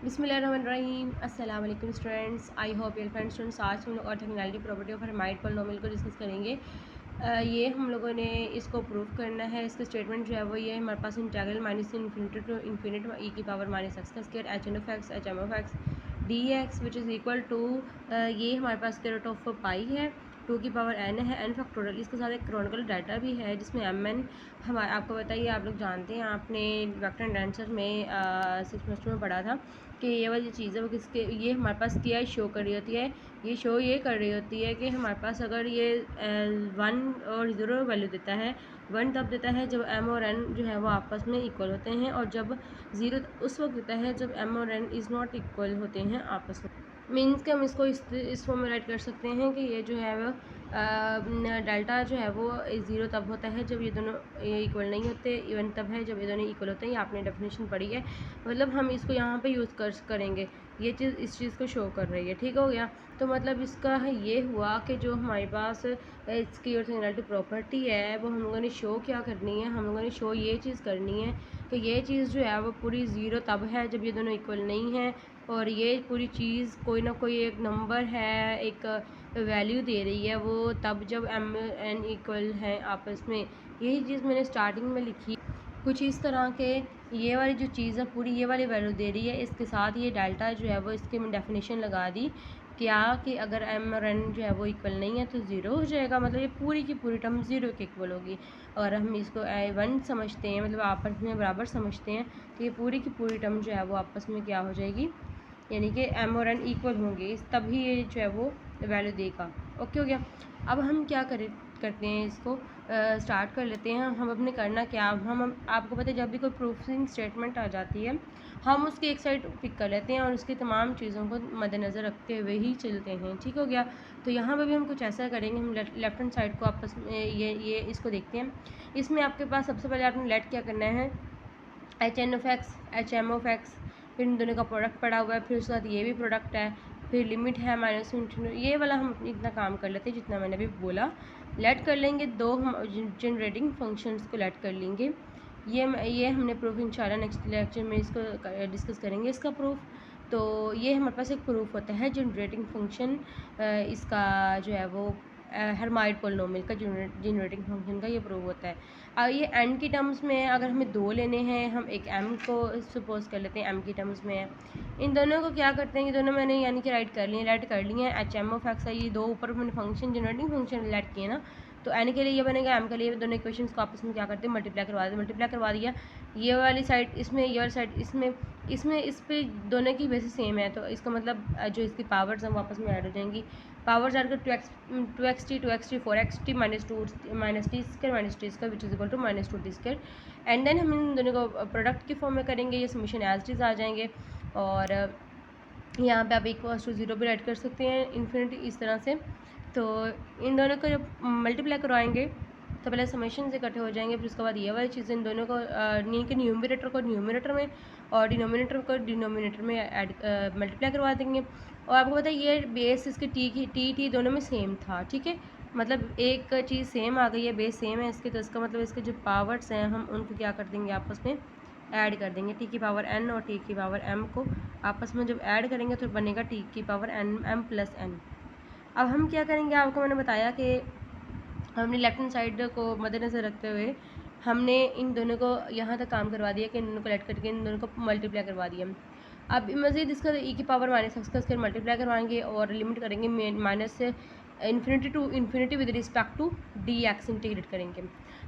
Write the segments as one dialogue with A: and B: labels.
A: बिस्मिल्लाहिर्रहमानिर्रहीम। अस्सलाम वालेकुम students, I hope your friends students. आज हम लोग orthogonality property of Hermite polynomial को डिस्कस करेंगे। ये हम लोगों ने इसको प्रूव करना है। इसका स्टेटमेंट जो है वो ये हमारे पास integral minus infinity to infinity e की पावर माइनस एक्स का square h N of x H M of x d x which is equal to ये हमारे पास स्क्वायर रूट ऑफ पाई है, 2 की पावर n है, n फैक्टोरियल। इसके साथ एक क्रोनिकल डाटा भी है जिसमें mn हमारे आपको बताइए, आप लोग जानते हैं, आपने वेक्टर एंड आंसर में 6th सेमेस्टर में पढ़ा था कि ये वाली चीज़ है वो किसके ये हमारे पास क्या शो कर रही होती है। ये शो ये कर रही होती है कि हमारे पास अगर ये 1 और 0 वैल्यू देता है, 1 तब देता है जब m और n जो है वो आपस में इक्वल होते हैं, और जब 0 उस वक्त देता है जब m और n इज़ नॉट इक्वल होते हैं आपस में। मीन्स कि हम इसको इस फॉर्म में राइट कर सकते हैं कि ये जो है वो डेल्टा जो है वो 0 तब होता है जब ये दोनों इक्वल नहीं होते, इवन तब है जब ये दोनों इक्वल होते हैं। ये आपने डेफिनेशन पढ़ी है, मतलब हम इसको यहाँ पे यूज़ करेंगे। ये चीज़ इस चीज़ को शो कर रही है, ठीक हो गया। तो मतलब इसका ये हुआ कि जो हमारे पास इसकी ऑर्थोगोनैलिटी प्रॉपर्टी है वो हम लोगों ने शो क्या करनी है, हम लोगों ने शो ये चीज़ करनी है कि ये चीज़ जो है वो पूरी 0 तब है जब ये दोनों इक्वल नहीं है, और ये पूरी चीज़ कोई ना कोई एक नंबर है, एक वैल्यू दे रही है वो तब जब m n इक्वल है आपस में। यही चीज़ मैंने स्टार्टिंग में लिखी कुछ इस तरह के। ये वाली जो चीज़ है पूरी ये वाली वैल्यू दे रही है, इसके साथ ये डेल्टा जो है वो इसकी मैं डेफिनेशन लगा दी क्या कि अगर m और n जो है वो इक्वल नहीं है तो 0 हो जाएगा, मतलब ये पूरी की पूरी टर्म 0 के इक्वल होगी। और हम इसको वन समझते हैं, मतलब आपस में बराबर समझते हैं, तो ये पूरी की पूरी टर्म जो है वो आपस में क्या हो जाएगी, यानी कि m और n इक्वल होंगे, तभी ये जो है वो वैल्यू देगा। ओके हो गया। अब हम क्या करते हैं, इसको स्टार्ट कर लेते हैं। हम अपने करना क्या, हम आपको पता है जब भी कोई प्रूफिंग स्टेटमेंट आ जाती है हम उसकी एक साइड पिक कर लेते हैं और उसकी तमाम चीज़ों को मद्देनज़र रखते हुए ही चलते हैं, ठीक हो गया। तो यहाँ पर भी हम कुछ ऐसा करेंगे, हम लेफ्ट हैंड साइड को आपस में ये इसको देखते हैं। इसमें आपके पास सबसे पहले आपने लेट क्या करना है, H N of x H M of X, फिर इन दोनों का प्रोडक्ट पड़ा हुआ है, फिर उसके साथ ये भी प्रोडक्ट है, फिर लिमिट है माइनस इन्फिनिटी। ये वाला हम इतना काम कर लेते हैं जितना मैंने अभी बोला। लेट कर लेंगे दो हम जनरेटिंग फंक्शंस को लेट कर लेंगे। ये हमने प्रूफ इंशाल्लाह नेक्स्ट लेक्चर में इसको डिस्कस करेंगे इसका प्रूफ। तो ये हमारे पास एक प्रूफ होता है जनरेटिंग फंक्शन, इसका जो है वो हर्माइट पॉलिनोमियल का जनरेटिंग फंक्शन का ये प्रूफ होता है। ये एन की टर्म्स में अगर हमें 2 लेने हैं, हम एक एम को सपोज कर लेते हैं एम की टर्म्स में है। इन दोनों को क्या करते हैं, ये दोनों मैंने यानी कि राइट कर लिए, लेट कर लिए हैं। एच एम ऑफ एक्स है, ये दो ऊपर मैंने फंक्शन जनरेटिंग फंक्शन लेट किए ना, तो एन के लिए ये बनेगा, एम के लिए दोनों इक्वेशंस को आपस में क्या करते हैं, मल्टीप्लाई करवा दिया। ये वाली साइड इसमें, ये वाली साइड इसमें इस पे दोनों की बेसिस सेम है, तो इसका मतलब जो इसकी पावर्स हैं वो आपस में ऐड हो जाएंगी। पावर्स ऐड कर 2xt 4xt minus T square which is equal to minus 2 T square. And then हम इन दोनों को प्रोडक्ट की फॉर्म में करेंगे, ये समीशन एज इट इज़ आ जाएंगे। और यहाँ पे आप इक्वल्स टू 0 भी ऐड कर सकते हैं, इन्फिनिटी इस तरह से। तो इन दोनों को जब मल्टीप्लाई करवाएंगे तो पहले समेशन से इकट्ठे हो जाएंगे, फिर उसके बाद ये वाली चीज़ें इन दोनों को न्यूमरेटर को न्यूमरेटर में और डिनोमिनेटर को डिनोमिनेटर में ऐड मल्टीप्लाई करवा देंगे। और आपको पता है ये बेस इसके टी दोनों में सेम था, ठीक है, मतलब एक चीज़ सेम आ गई है, बेस सेम है इसके, तो इसका मतलब इसके जो पावर्स हैं हम उनको क्या कर देंगे, आपस में ऐड कर देंगे। टी की पावर n और टी की पावर m को आपस में जब ऐड करेंगे तो बनेगा टी की power n m plus n। अब हम क्या करेंगे, आपको मैंने बताया कि हमने लेफ्ट हैंड साइड को मद्देनज़र रखते हुए हमने इन दोनों को यहाँ तक काम करवा दिया कि इन दोनों को लेट करके इन दोनों को मल्टीप्लाई करवा दिया। अब मज़ीद इसका ई की पावर माइनस एक्स का स्क्वायर मल्टीप्लाई करवाएंगे और लिमिट करेंगे माइनस से infinity to infinity with respect to D X integrate करेंगे।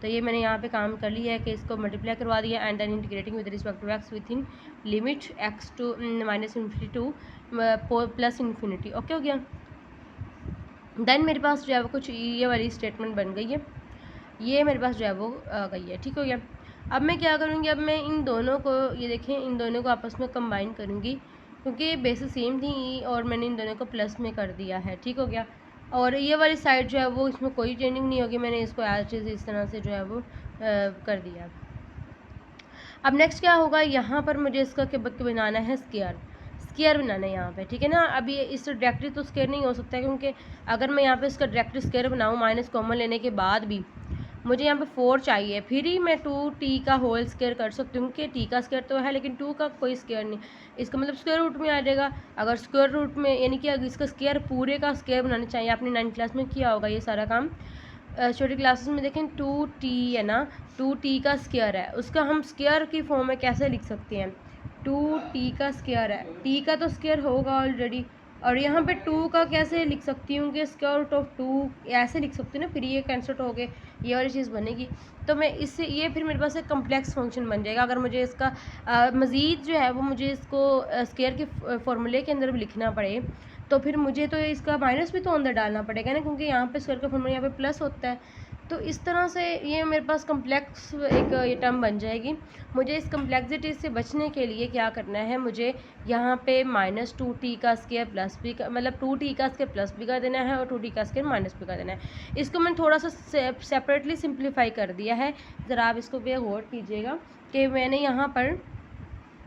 A: तो ये मैंने यहाँ पे काम कर लिया है कि इसको मल्टीप्लाई करवा दिया and then integrating with respect to X within limit X to minus infinity to plus infinity. Okay हो गया। देन मेरे पास जो है वो कुछ ये वाली स्टेटमेंट बन गई है, ये मेरे पास जो है वो आ गई है, ठीक हो गया। अब मैं क्या करूँगी, अब मैं इन दोनों को, ये देखें, इन दोनों को आपस में कंबाइन करूँगी क्योंकि बेसिस सेम थी और मैंने इन दोनों को प्लस में कर दिया है, ठीक हो गया। और ये वाली साइड जो है वो इसमें कोई चेंजिंग नहीं होगी, मैंने इसको एज इट इज़ इस तरह से जो है वो कर दिया। अब नेक्स्ट क्या होगा, यहाँ पर मुझे इसका बनाना है स्क्वायर बनाना है यहाँ पे, ठीक है ना। अभी इस डायरेक्टली तो स्क्वायर नहीं हो सकता क्योंकि अगर मैं यहाँ पे इसका डायरेक्टली स्क्वायर बनाऊँ माइनस कॉमन लेने के बाद भी मुझे यहाँ पे 4 चाहिए, फिर ही मैं 2t का होल स्क्वायर कर सकती हूँ, कि t का स्क्वायर तो है लेकिन 2 का कोई स्क्वायर नहीं, इसका मतलब स्क्वायर रूट में आ जाएगा। अगर स्क्वायर रूट में यानी कि अगर इसका स्क्वायर पूरे का स्क्वायर बनाना चाहिए, आपने 9th क्लास में किया होगा ये सारा काम। छोटी क्लासेस में देखें 2t है ना, 2t का स्क्वायर है, उसका हम स्क्वायर की फॉर्म में कैसे लिख सकते हैं, 2t का स्क्वायर है, t का तो स्क्वायर होगा ऑलरेडी, और यहाँ पे 2 का कैसे लिख सकती हूँ कि स्क्वायर रूट ऑफ 2 ऐसे लिख सकती हूँ ना, फिर ये कैंसिल हो गए, ये वाली चीज़ बनेगी। तो मैं इससे ये फिर मेरे पास एक कम्प्लेक्स फंक्शन बन जाएगा। अगर मुझे इसका मज़ीद जो है वो मुझे इसको स्क्वायर के फॉर्मूले के अंदर भी लिखना पड़े, तो फिर मुझे तो इसका माइनस भी तो अंदर डालना पड़ेगा ना, क्योंकि यहाँ पे स्क्वायर का फॉर्मूला यहाँ पे प्लस होता है। तो इस तरह से ये मेरे पास कम्प्लेक्स एक ये टर्म बन जाएगी। मुझे इस कम्प्लेक्सिटी से बचने के लिए क्या करना है, मुझे यहाँ पे -2t का स्क्वायर प्लस b का मतलब 2t का स्क्वायर प्लस b का देना है और 2t का स्क्वायर माइनस b का देना है। इसको मैंने थोड़ा सा सेपरेटली सिंप्लीफाई कर दिया है, ज़रा आप इसको भी गौर कीजिएगा कि मैंने यहाँ पर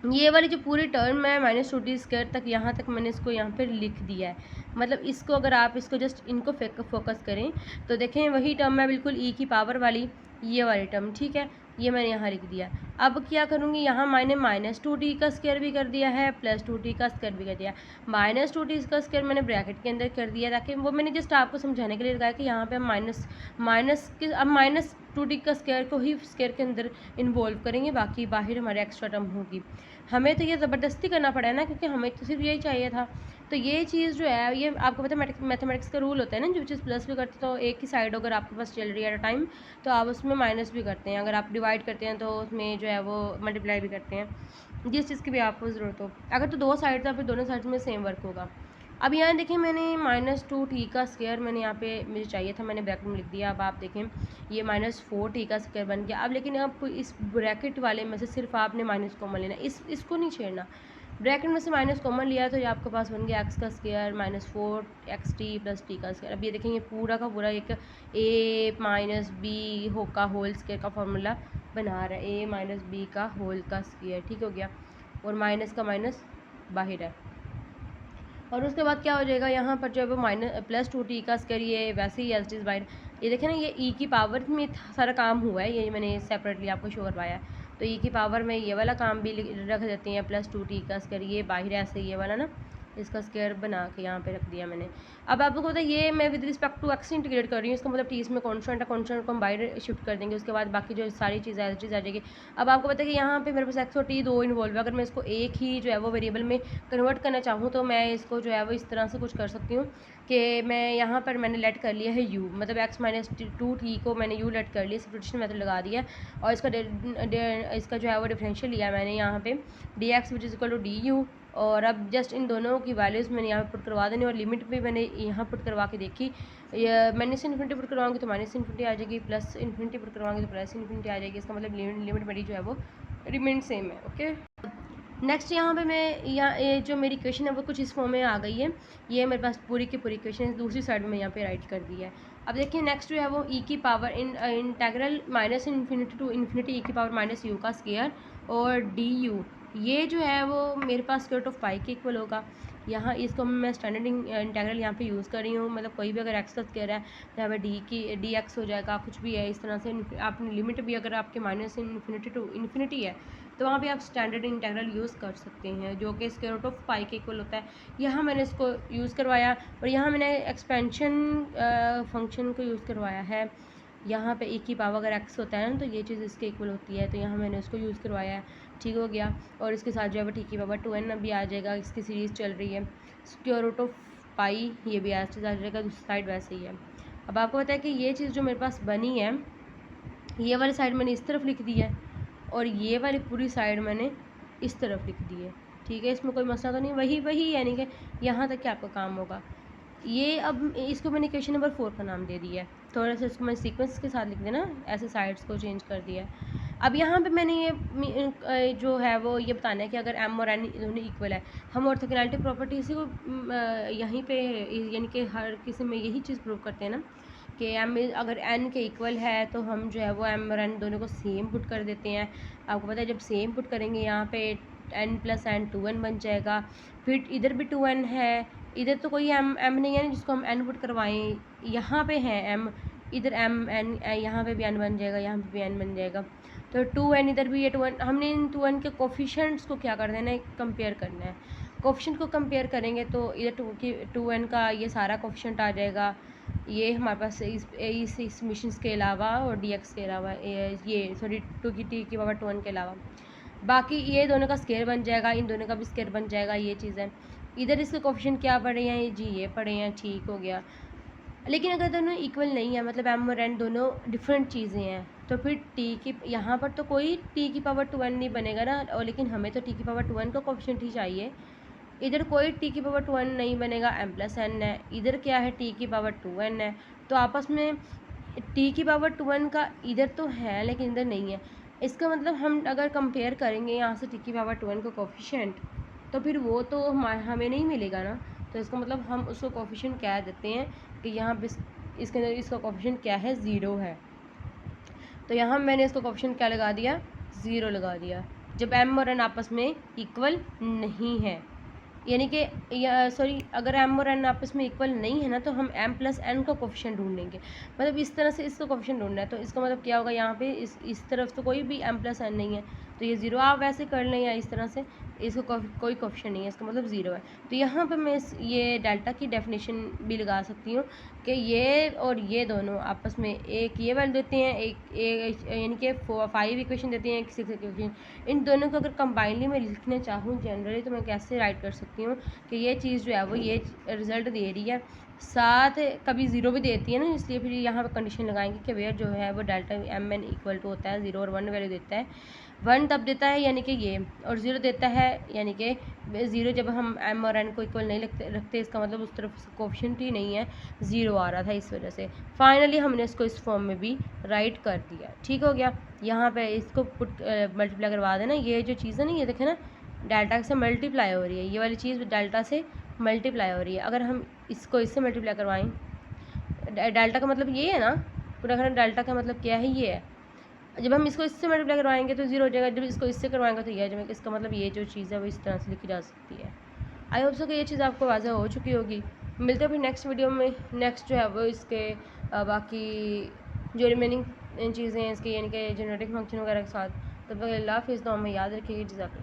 A: ये वाली जो पूरी टर्म है -2t स्क्वायर तक, यहाँ तक मैंने इसको यहाँ पर लिख दिया है। मतलब इसको अगर आप इसको जस्ट इनको फोकस करें तो देखें वही टर्म है बिल्कुल e की पावर वाली, ये वाली टर्म, ठीक है, ये मैंने यहाँ लिख दिया। अब क्या करूँगी, यहाँ मैंने -2t का स्क्वायर भी कर दिया है, +2t का स्क्वायर भी कर दिया। -2t का स्क्वायर मैंने ब्रैकेट के अंदर कर दिया, ताकि वो मैंने जस्ट आपको समझाने के लिए लगाया कि यहाँ पे हम अब -2t का स्क्वायर को ही स्क्वायर के अंदर इन्वॉल्व करेंगे, बाकी बाहर हमारे एक्स्ट्रा टर्म होगी। हमें तो ये ज़बरदस्ती करना पड़ा है ना, क्योंकि हमें तो सिर्फ यही चाहिए था। तो ये चीज़ जो है, ये आपको पता है मैथमेटिक्स का रूल होता है ना, जो चीज़ प्लस भी करते तो एक ही साइड अगर आपके पास चल रही है एट अ टाइम, तो आप उसमें माइनस भी करते हैं, अगर आप डिवाइड करते हैं तो उसमें जो है वो मल्टीप्लाई भी करते हैं, जिस चीज़ की भी आपको ज़रूरत हो। अगर तो दो साइड था, फिर दोनों साइड में सेम वर्क होगा। अब यहाँ देखें मैंने -2t का स्क्वायर मैंने यहाँ पे मुझे चाहिए था, मैंने ब्रैकेट में लिख दिया। अब आप देखें ये -4t का स्क्वायर बन गया। अब लेकिन आप इस ब्रैकेट वाले में से सिर्फ आपने माइनस कॉमन लेना, इसको नहीं छेड़ना। ब्रैकेट में से माइनस कॉमन लिया तो ये आपके पास बन गया x का स्क्वायर -4xt + t का स्क्वायर। अब ये देखें ये पूरा का पूरा एक a - b का होल स्क्वायर का फॉर्मूला बना रहा है, a - b का होल का स्क्वायर, ठीक हो गया, और माइनस का माइनस बाहर है। और उसके बाद क्या हो जाएगा, यहाँ पर जो है वो +2t का स्क्वायर, ये वैसे ही एज इट इज़ बाहर। ये देखें ना, ये e की पावर में सारा काम हुआ है, ये मैंने सेपरेटली आपको शो करवाया है। तो e की पावर में ये वाला काम भी रख देते हैं, +2t का स्क्वायर, ये बाहर ऐसे ये वाला ना, इसका स्क्वायर बना के यहाँ पे रख दिया मैंने। अब आपको पता है ये मैं with respect to x integrate कर रही हूँ, इसका मतलब t इसमें कॉन्स्टेंट है, कॉन्स्टेंट को हम बाहर शिफ्ट कर देंगे, उसके बाद बाकी जो सारी चीज़ आ जाएगी। अब आपको पता है कि यहाँ पे मेरे पास x और t दो इन्वॉल्व है। अगर मैं इसको एक ही जो है वो वेरिएबल में कन्वर्ट करना चाहूँ तो मैं इसको जो है वो इस तरह से कुछ कर सकती हूँ कि मैं यहाँ पर मैंने लेट कर लिया है u, मतलब x - 2t को मैंने u लेट कर लिया, सब्स्टिट्यूशन मेथड लगा दिया, और इसका जो है वो डिफरेंशियल लिया मैंने यहाँ पे dx which is equal to du। और अब जस्ट इन दोनों की वैल्यूज़ मैंने यहाँ पे पुट करवा देनी, और लिमिट भी मैंने यहाँ पुट करवा के देखी। माइनस इन्फिनिटी पुट करवाऊँगी तो माइनस इन्फिनिटी आ जाएगी, प्लस इन्फिनिटी पुट करवाऊँगी तो प्लस इन्फिनिटी आ जाएगी। इसका मतलब लिमिट मेरी जो है वो रिमेन सेम है। ओके, नेक्स्ट यहाँ पे मैं ये जो मेरी इक्वेशन है वो कुछ इस फॉर्म में आ गई है। ये मेरे पास पूरी की पूरी इक्वेशन दूसरी साइड में यहाँ पे राइट कर दी है। अब देखिए नेक्स्ट जो है वो e की power integral -infinity to infinity e की पावर - u का स्क्वायर और du, ये जो है वो मेरे पास स्क्वायर रूट ऑफ पाई के इक्वल होगा। यहाँ इसको मैं स्टैंडर्ड इंटेग्रल यहाँ पे यूज़ कर रही हूँ, मतलब कोई भी अगर x का स्क्वायर है तो यहाँ पे dx हो जाएगा, कुछ भी है इस तरह से। आपने लिमिट भी अगर आपके -इन्फिनिटी टू इन्फिनिटी है तो वहाँ पे आप स्टैंडर्ड इंटेग्रल यूज़ कर सकते हैं, जो कि स्क्वायर रूट ऑफ पाई के इक्वल होता है। यहाँ मैंने इसको यूज़ करवाया, और यहाँ मैंने एक्सपेंशन फंक्शन को यूज़ करवाया है। यहाँ पे e की पावर अगर x होता है ना तो ये चीज़ इसके इक्वल होती है, तो यहाँ मैंने उसको यूज़ करवाया है, ठीक हो गया। और इसके साथ जो है वो t की पावर 2n भी आ जाएगा, इसकी सीरीज़ चल रही है। स्क्वायर रूट ऑफ पाई ये भी आ जाएगा, दूसरी साइड वैसे ही है। अब आपको पता है कि ये चीज़ जो मेरे पास बनी है, ये वाली साइड मैंने इस तरफ लिख दी है, और ये वाली पूरी साइड मैंने इस तरफ लिख दी है, ठीक है, इसमें कोई मसला तो नहीं, वही यानी कि यहाँ तक कि आपका काम होगा। ये अब इसको मैंने क्वेश्चन नंबर 4 का नाम दे दिया है, थोड़ा सा इसको मैं सीक्वेंस के साथ लिख देना, ऐसे साइड्स को चेंज कर दिया है। अब यहाँ पे मैंने ये जो है वो ये बताना है कि अगर m और n दोनों इक्वल है, हम ऑर्थोगोनैलिटी प्रॉपर्टी इसी को यहीं पे यानी कि हर किसी में यही चीज़ प्रूव करते हैं ना, कि m अगर n के इक्वल है तो हम जो है वो m और n दोनों को सेम पुट कर देते हैं। आपको पता है जब सेम पुट करेंगे यहाँ पे n + n 2n बन जाएगा, फिर इधर भी 2n है, इधर तो कोई m नहीं है जिसको हम n पुट करवाएं, यहाँ पे है m, इधर एम एन, यहाँ पे भी एन बन जाएगा, यहाँ पे भी एन बन जाएगा। तो 2n इधर भी ये 2n, हमने इन 2n के कोफिशेंट्स को क्या कर देना है, कंपेयर करना है। कोफिशेंट को कंपेयर करेंगे तो इधर 2n का ये सारा कोफिशेंट आ जाएगा, ये हमारे पास इस मिशन के अलावा और dx के अलावा, ये सॉरी 2 की t की पावर 2n के अलावा बाकी ये दोनों का स्केयर बन जाएगा, इन दोनों का भी स्केयर बन जाएगा, ये चीज़ है। इधर इसके कोफिशिएंट क्या पड़े हैं जी, ये पड़े हैं, ठीक हो गया। लेकिन अगर दोनों इक्वल नहीं है, मतलब m और n दोनों डिफरेंट चीज़ें हैं, तो फिर t की यहाँ पर तो कोई t की पावर 2n नहीं बनेगा ना, और लेकिन हमें तो t की पावर 2n का कोफिशिएंट ही चाहिए। इधर कोई t की पावर 2n नहीं बनेगा, m प्लस n है। इधर क्या है, t की पावर 2n है। तो आपस में t की पावर 2n का इधर तो है लेकिन इधर नहीं है। इसका मतलब हम अगर कंपेयर करेंगे यहाँ से t की पावर 2n का कोफिशिएंट, तो फिर वो तो हमें नहीं मिलेगा ना। तो इसका मतलब हम उसको कोफिशिएंट क्या देते हैं कि यहाँ पे इसके अंदर इसका कोफिशिएंट क्या है, 0 है। तो यहाँ मैंने इसका कोफिशिएंट क्या लगा दिया, 0 लगा दिया, जब m और n आपस में इक्वल नहीं है। यानी कि सॉरी, अगर m और n आपस में इक्वल नहीं है ना, तो हम m प्लस n का कोफिशिएंट ढूंढेंगे। मतलब इस तरह से इसका कोफिशिएंट ढूंढना है। तो इसका मतलब क्या होगा, यहाँ पे इस तरफ तो कोई भी m प्लस n नहीं है, तो ये 0 आप वैसे कर लें, या इस तरह से इसको कोई कोफिशिएंट नहीं है, इसका मतलब 0 है। तो यहाँ पे मैं ये डेल्टा की डेफिनेशन भी लगा सकती हूँ कि ये और ये दोनों आपस में एक ये वैल्यू देते हैं, एक यानी कि 5 इक्वेशन देते हैं, एक 6 इक्वेशन। इन दोनों को अगर कंबाइनली मैं लिखना चाहूँ जनरली, तो मैं कैसे राइट कर सकती हूँ कि ये चीज़ जो है वो ये रिज़ल्ट दे रही है, साथ कभी 0 भी देती है ना, इसलिए फिर यहाँ पर कंडीशन लगाएंगे कि वेयर जो है वो delta M N equal to होता है 0 और 1 वैल्यू देता है। 1 तब देता है यानी कि ये, और 0 देता है यानी कि 0 जब हम m और n को इक्वल नहीं रखते, इसका मतलब उस तरफ कोफिशिएंट ही नहीं है, 0 आ रहा था, इस वजह से फाइनली हमने इसको इस फॉर्म में भी राइट कर दिया। ठीक हो गया। यहाँ पे इसको मल्टीप्लाई करवा देना, ये जो चीज़ है ना, ये देखें ना, डेल्टा से मल्टीप्लाई हो रही है, ये वाली चीज़ डेल्टा से मल्टीप्लाई हो रही है। अगर हम इसको इससे मल्टीप्लाई करवाएं, डेल्टा का मतलब ये है ना, पूरा डेल्टा का मतलब क्या है, ये है। जब हम इसको इससे मल्टीप्लाई करवाएंगे तो 0 हो जाएगा, जब इसको इससे करवाएंगे तो ये आ जाएगा। इसका मतलब ये जो चीज़ है वो इस तरह से लिखी जा सकती है। आई होप सो कि ये चीज़ आपको वाज़ह हो चुकी होगी। मिलते हैं फिर नेक्स्ट वीडियो में। नेक्स्ट जो है वो इसके बाकी जो रिमेनिंग चीज़ें हैं इसके, यानी कि जेनेटिक फंक्शन वगैरह के साथ। तब तक अल्लाह हाफ़िज़, तो हमें याद रखिएगा। जज़ाकल्लाह।